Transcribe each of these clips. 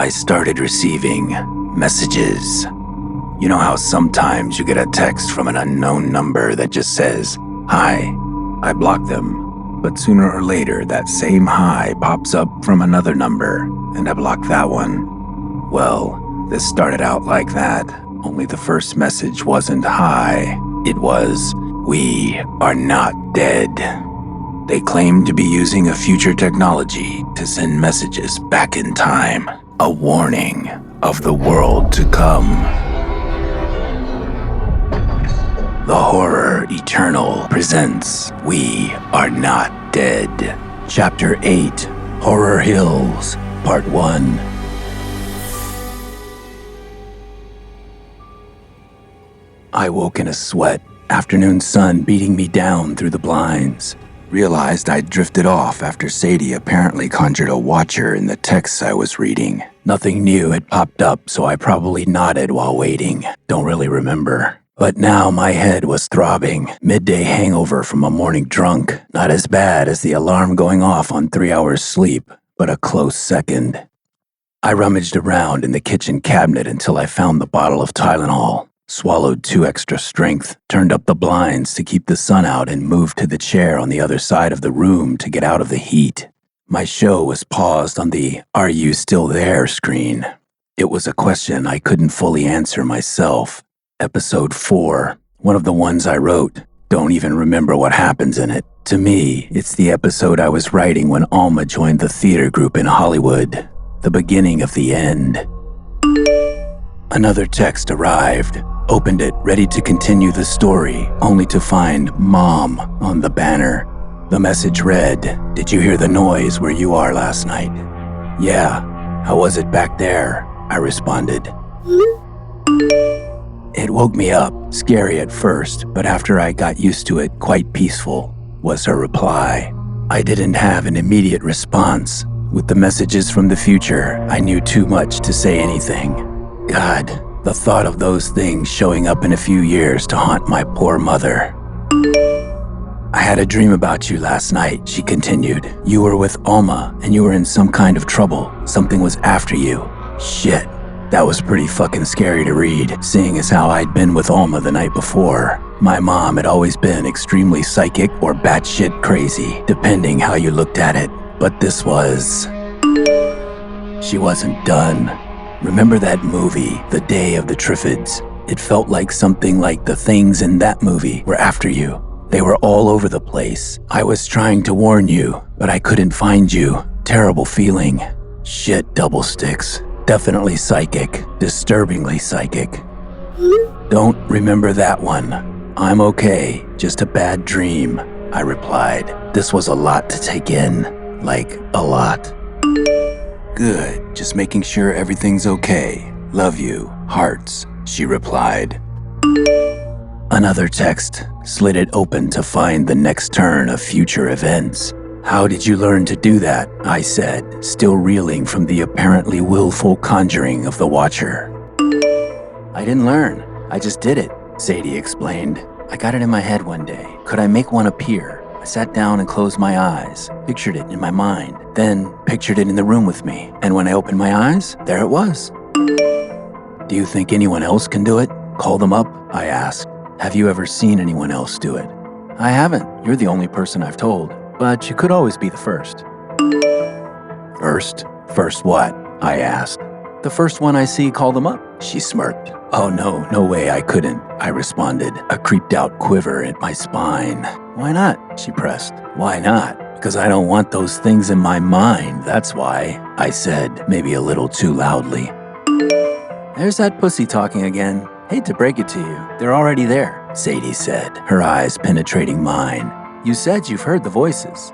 I started receiving messages. You know how sometimes you get a text from an unknown number that just says, "Hi." I block them, but sooner or later that same hi pops up from another number, and I block that one. Well, this started out like that, only the first message wasn't hi. It was, "We are not dead." They claimed to be using a future technology to send messages back in time, a warning of the world to come. The Horror Eternal presents We Are Not Dead. Chapter 8, Horror Hills, Part 1. I woke in a sweat, afternoon sun beating me down through the blinds. Realized I'd drifted off after Sadie apparently conjured a watcher in the texts I was reading. Nothing new had popped up, so I probably nodded while waiting. Don't really remember. But now my head was throbbing, midday hangover from a morning drunk. Not as bad as the alarm going off on 3 hours sleep, but a close second. I rummaged around in the kitchen cabinet until I found the bottle of Tylenol, swallowed 2 extra strength, turned up the blinds to keep the sun out, and moved to the chair on the other side of the room to get out of the heat. My show was paused on the "Are you still there?" screen. It was a question I couldn't fully answer myself. Episode 4, one of the ones I wrote. Don't even remember what happens in it. To me, it's the episode I was writing when Alma joined the theater group in Hollywood. The beginning of the end. Another text arrived. Opened it, ready to continue the story, only to find Mom on the banner. The message read, "Did you hear the noise where you are last night?" "Yeah. How was it back there?" I responded. It woke me up, scary at first, but after I got used to it, quite peaceful, was her reply. I didn't have an immediate response. With the messages from the future, I knew too much to say anything. God, the thought of those things showing up in a few years to haunt my poor mother. "I had a dream about you last night," she continued. "You were with Alma, and you were in some kind of trouble. Something was after you." Shit. That was pretty fucking scary to read, seeing as how I'd been with Alma the night before. My mom had always been extremely psychic or batshit crazy, depending how you looked at it. But this was... She wasn't done. Remember that movie, The Day of the Triffids? It felt like something like the things in that movie were after you. They were all over the place. I was trying to warn you, but I couldn't find you. Terrible feeling. Shit, double sticks. Definitely psychic, disturbingly psychic. Don't remember that one. I'm okay, just a bad dream, I replied. This was a lot to take in, like a lot. Good, just making sure everything's okay. Love you, hearts, she replied. Another text, slid it open to find the next turn of future events. "How did you learn to do that?" I said, still reeling from the apparently willful conjuring of the Watcher. "I didn't learn. I just did it," Sadie explained. "I got it in my head one day. Could I make one appear? I sat down and closed my eyes, pictured it in my mind, then pictured it in the room with me. And when I opened my eyes, there it was." "Do you think anyone else can do it? Call them up?" I asked. "Have you ever seen anyone else do it?" "I haven't. You're the only person I've told. But you could always be the first." "First? First what?" I asked. "The first one I see, call them up," she smirked. "Oh no way I couldn't," I responded, a creeped out quiver at my spine. "Why not?" she pressed. "Why not? Because I don't want those things in my mind, that's why," I said, maybe a little too loudly. "There's that pussy talking again. Hate to break it to you, they're already there," Sadie said, her eyes penetrating mine. "You said you've heard the voices."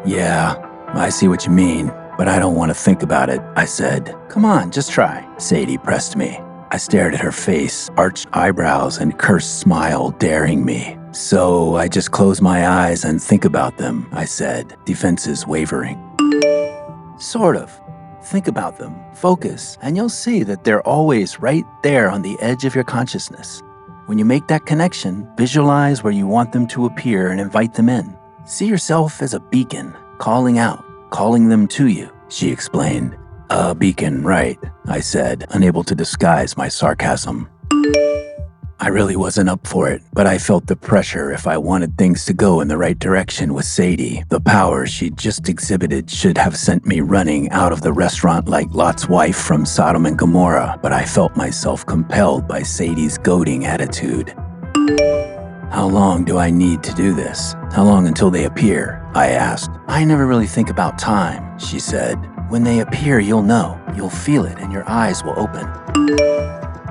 "Yeah, I see what you mean, but I don't want to think about it," I said. "Come on, just try." Sadie pressed me. I stared at her face, arched eyebrows and cursed smile daring me. "So I just close my eyes and think about them," I said, defenses wavering. "Sort of. Think about them, focus, and you'll see that they're always right there on the edge of your consciousness. When you make that connection, visualize where you want them to appear and invite them in. See yourself as a beacon, calling out, calling them to you," she explained. A beacon, right, I said, unable to disguise my sarcasm. I really wasn't up for it, but I felt the pressure if I wanted things to go in the right direction with Sadie. The power she'd just exhibited should have sent me running out of the restaurant like Lot's wife from Sodom and Gomorrah, but I felt myself compelled by Sadie's goading attitude. How long do I need to do this? How long until they appear? I asked. I never really think about time, she said. When they appear, you'll know. You'll feel it and your eyes will open.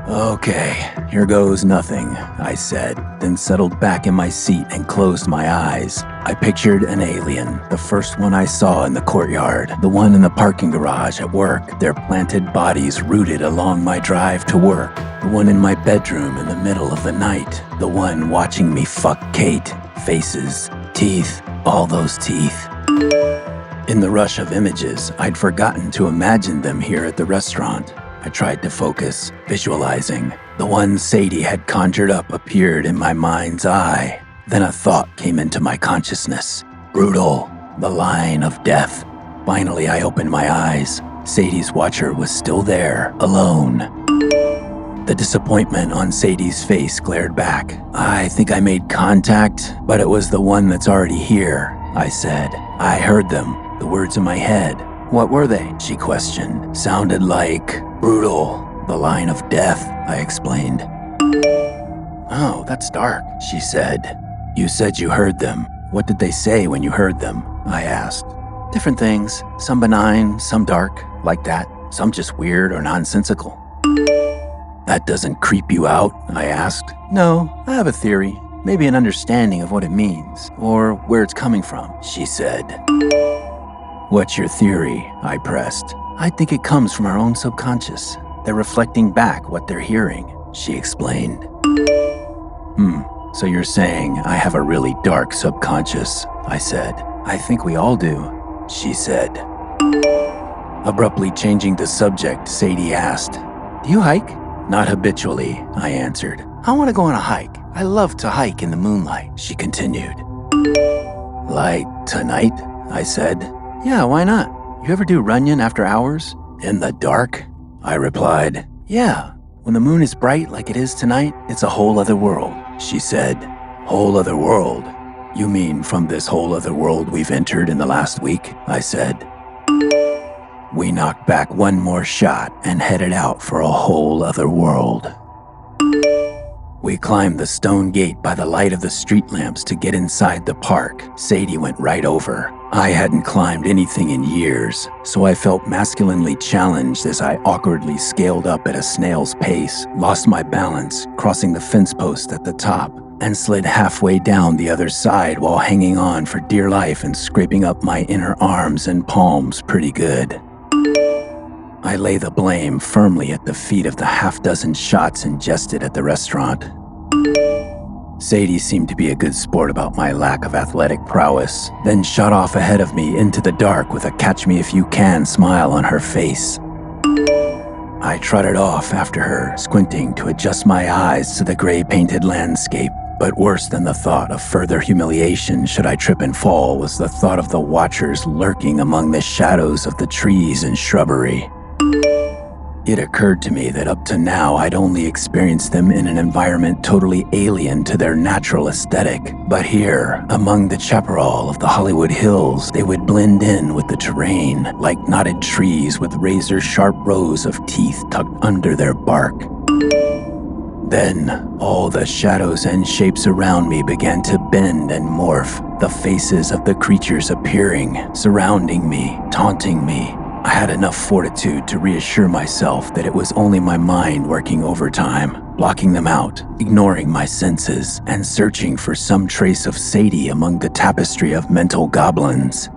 Okay, here goes nothing, I said, then settled back in my seat and closed my eyes. I pictured an alien, the first one I saw in the courtyard, the one in the parking garage at work, their planted bodies rooted along my drive to work, the one in my bedroom in the middle of the night, the one watching me fuck Kate, faces, teeth, all those teeth. In the rush of images, I'd forgotten to imagine them here at the restaurant. I tried to focus, visualizing. The one Sadie had conjured up appeared in my mind's eye. Then a thought came into my consciousness. Brutal, the line of death. Finally, I opened my eyes. Sadie's watcher was still there, alone. The disappointment on Sadie's face glared back. I think I made contact, but it was the one that's already here, I said. I heard them, the words in my head. What were they? She questioned. Sounded like brutal, the line of death, I explained. Oh, that's dark, she said. You said you heard them. What did they say when you heard them? I asked. Different things, some benign, some dark, like that. Some just weird or nonsensical. That doesn't creep you out? I asked. No, I have a theory. Maybe an understanding of what it means, or where it's coming from, she said. What's your theory? I pressed. I think it comes from our own subconscious. They're reflecting back what they're hearing, she explained. So you're saying I have a really dark subconscious, I said. I think we all do, she said. Abruptly changing the subject, Sadie asked, Do you hike? Not habitually, I answered. I want to go on a hike. I love to hike in the moonlight, she continued. Like tonight? I said. Yeah, why not? You ever do Runyon after hours? In the dark? I replied. Yeah, when the moon is bright like it is tonight, it's a whole other world, she said. Whole other world? You mean from this whole other world we've entered in the last week? I said. We knocked back one more shot and headed out for a whole other world. We climbed the stone gate by the light of the street lamps to get inside the park. Sadie went right over. I hadn't climbed anything in years, so I felt masculinely challenged as I awkwardly scaled up at a snail's pace, lost my balance, crossing the fence post at the top, and slid halfway down the other side while hanging on for dear life and scraping up my inner arms and palms pretty good. I lay the blame firmly at the feet of the half-dozen shots ingested at the restaurant. Sadie seemed to be a good sport about my lack of athletic prowess, then shot off ahead of me into the dark with a catch-me-if-you-can smile on her face. I trotted off after her, squinting to adjust my eyes to the gray-painted landscape. But worse than the thought of further humiliation should I trip and fall was the thought of the watchers lurking among the shadows of the trees and shrubbery. It occurred to me that up to now I'd only experienced them in an environment totally alien to their natural aesthetic. But here, among the chaparral of the Hollywood Hills, they would blend in with the terrain, like knotted trees with razor-sharp rows of teeth tucked under their bark. Then, all the shadows and shapes around me began to bend and morph, the faces of the creatures appearing, surrounding me, taunting me. I had enough fortitude to reassure myself that it was only my mind working overtime, blocking them out, ignoring my senses, and searching for some trace of Sadie among the tapestry of mental goblins.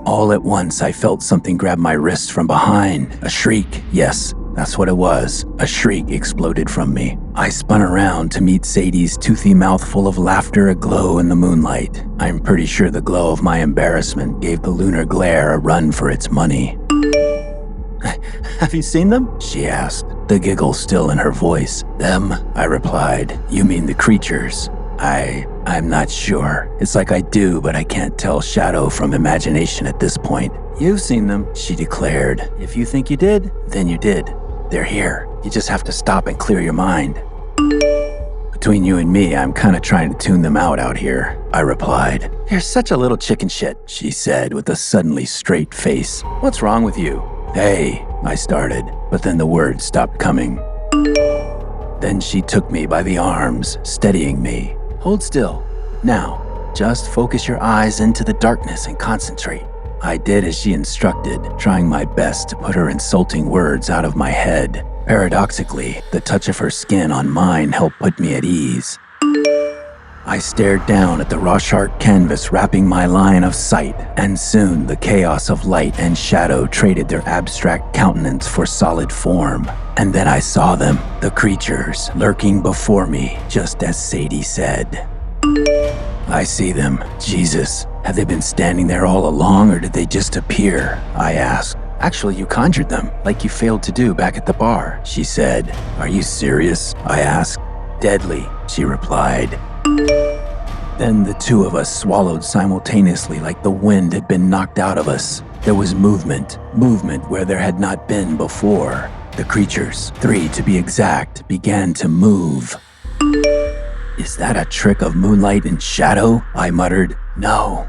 All at once, I felt something grab my wrist from behind. A shriek, yes, that's what it was. A shriek exploded from me. I spun around to meet Sadie's toothy mouth full of laughter aglow in the moonlight. I'm pretty sure the glow of my embarrassment gave the lunar glare a run for its money. Have you seen them? She asked, the giggle still in her voice. Them? I replied. You mean the creatures? I I'm not sure. It's like I do, but I can't tell shadow from imagination at this point. You've seen them, she declared. If you think you did, then you did. They're here. You just have to stop and clear your mind. Between you and me, I'm kinda trying to tune them out here, I replied. You're such a little chicken shit, she said with a suddenly straight face. What's wrong with you? Hey, I started, but then the words stopped coming. Then she took me by the arms, steadying me. Hold still. Now, just focus your eyes into the darkness and concentrate. I did as she instructed, trying my best to put her insulting words out of my head. Paradoxically, the touch of her skin on mine helped put me at ease. I stared down at the Rorschach canvas wrapping my line of sight, and soon the chaos of light and shadow traded their abstract countenance for solid form. And then I saw them, the creatures, lurking before me, just as Sadie said. I see them. Jesus, have they been standing there all along, or did they just appear? I asked. Actually, you conjured them, like you failed to do back at the bar, she said. Are you serious? I asked. Deadly, she replied. Then the two of us swallowed simultaneously like the wind had been knocked out of us. There was movement where there had not been before. The creatures, 3 to be exact, began to move. Is that a trick of moonlight and shadow? I muttered. No,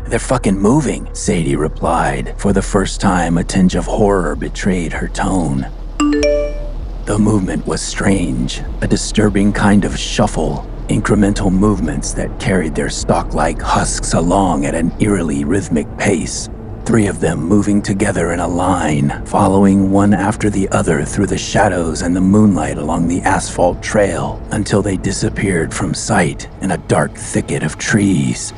they're fucking moving, Sadie replied. For the first time, a tinge of horror betrayed her tone. The movement was strange, a disturbing kind of shuffle, incremental movements that carried their stalk-like husks along at an eerily rhythmic pace. 3 of them moving together in a line, following one after the other through the shadows and the moonlight along the asphalt trail until they disappeared from sight in a dark thicket of trees.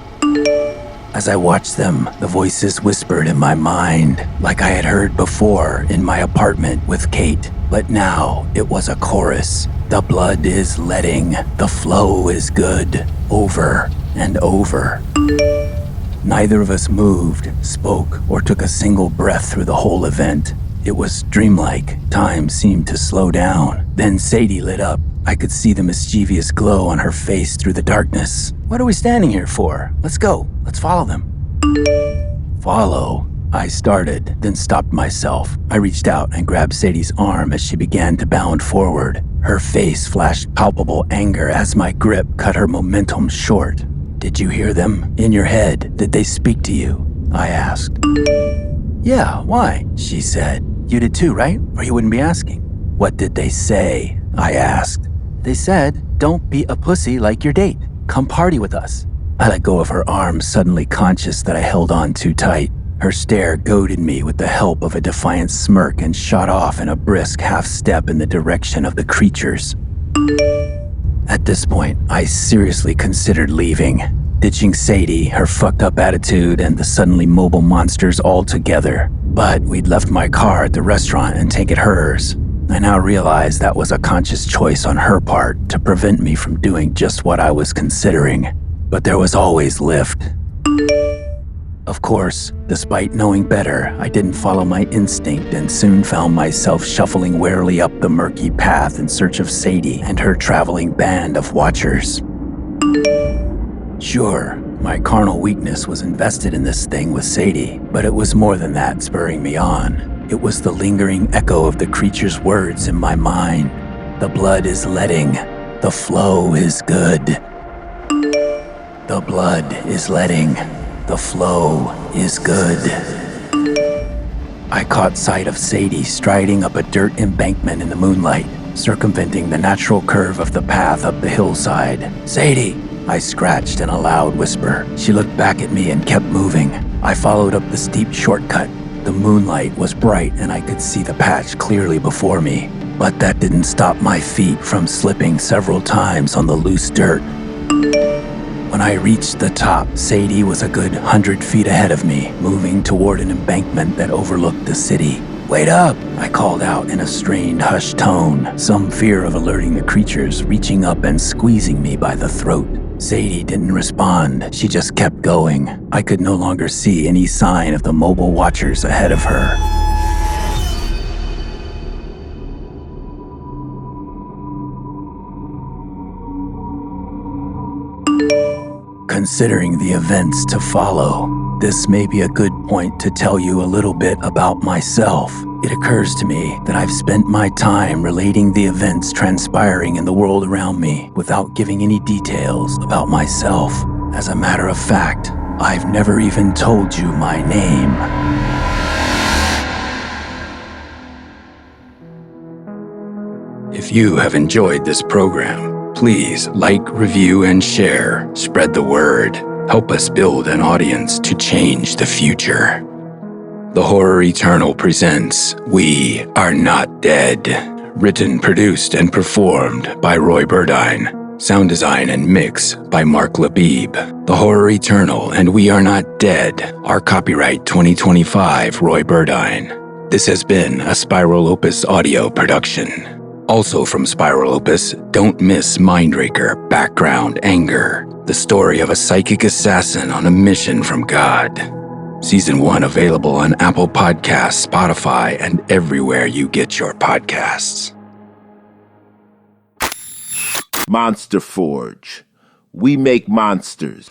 As I watched them, the voices whispered in my mind, like I had heard before in my apartment with Kate. But now it was a chorus. The blood is letting, the flow is good, over and over. Neither of us moved, spoke, or took a single breath through the whole event. It was dreamlike. Time seemed to slow down. Then Sadie lit up. I could see the mischievous glow on her face through the darkness. What are we standing here for? Let's go. Let's follow them. Follow? I started, then stopped myself. I reached out and grabbed Sadie's arm as she began to bound forward. Her face flashed palpable anger as my grip cut her momentum short. Did you hear them? In your head, did they speak to you? I asked. Yeah, why? She said. You did too, right? Or you wouldn't be asking. What did they say? I asked. They said, don't be a pussy like your date. Come party with us. I let go of her arm, suddenly conscious that I held on too tight. Her stare goaded me with the help of a defiant smirk and shot off in a brisk half-step in the direction of the creatures. At this point, I seriously considered leaving, ditching Sadie, her fucked-up attitude, and the suddenly mobile monsters altogether. But we'd left my car at the restaurant and taken hers. I now realized that was a conscious choice on her part to prevent me from doing just what I was considering. But there was always Lyft. Of course, despite knowing better, I didn't follow my instinct and soon found myself shuffling warily up the murky path in search of Sadie and her traveling band of watchers. Sure, my carnal weakness was invested in this thing with Sadie, but it was more than that spurring me on. It was the lingering echo of the creature's words in my mind. The blood is letting, the flow is good. The blood is letting, the flow is good. I caught sight of Sadie striding up a dirt embankment in the moonlight, circumventing the natural curve of the path up the hillside. Sadie! I scratched in a loud whisper. She looked back at me and kept moving. I followed up the steep shortcut. The moonlight was bright and I could see the patch clearly before me, but that didn't stop my feet from slipping several times on the loose dirt. When I reached the top, Sadie was a good 100 feet ahead of me, moving toward an embankment that overlooked the city. Wait up, I called out in a strained, hushed tone, some fear of alerting the creatures reaching up and squeezing me by the throat. Sadie didn't respond, she just kept going. I could no longer see any sign of the mobile watchers ahead of her. considering the events to follow, this may be a good point to tell you a little bit about myself. It occurs to me that I've spent my time relating the events transpiring in the world around me without giving any details about myself. As a matter of fact, I've never even told you my name. If you have enjoyed this program, please like, review, and share. Spread the word. Help us build an audience to change the future. The Horror Eternal presents We Are Not Dead. Written, produced, and performed by Roy Burdine. Sound design and mix by Mark Labib. The Horror Eternal and We Are Not Dead are copyright 2025 Roy Burdine. This has been a Spiral Opus audio production. Also from Spiral Opus, don't miss Mindraker, Background Anger, the story of a psychic assassin on a mission from God. Season 1 available on Apple Podcasts, Spotify, and everywhere you get your podcasts. Monster Forge. We make monsters.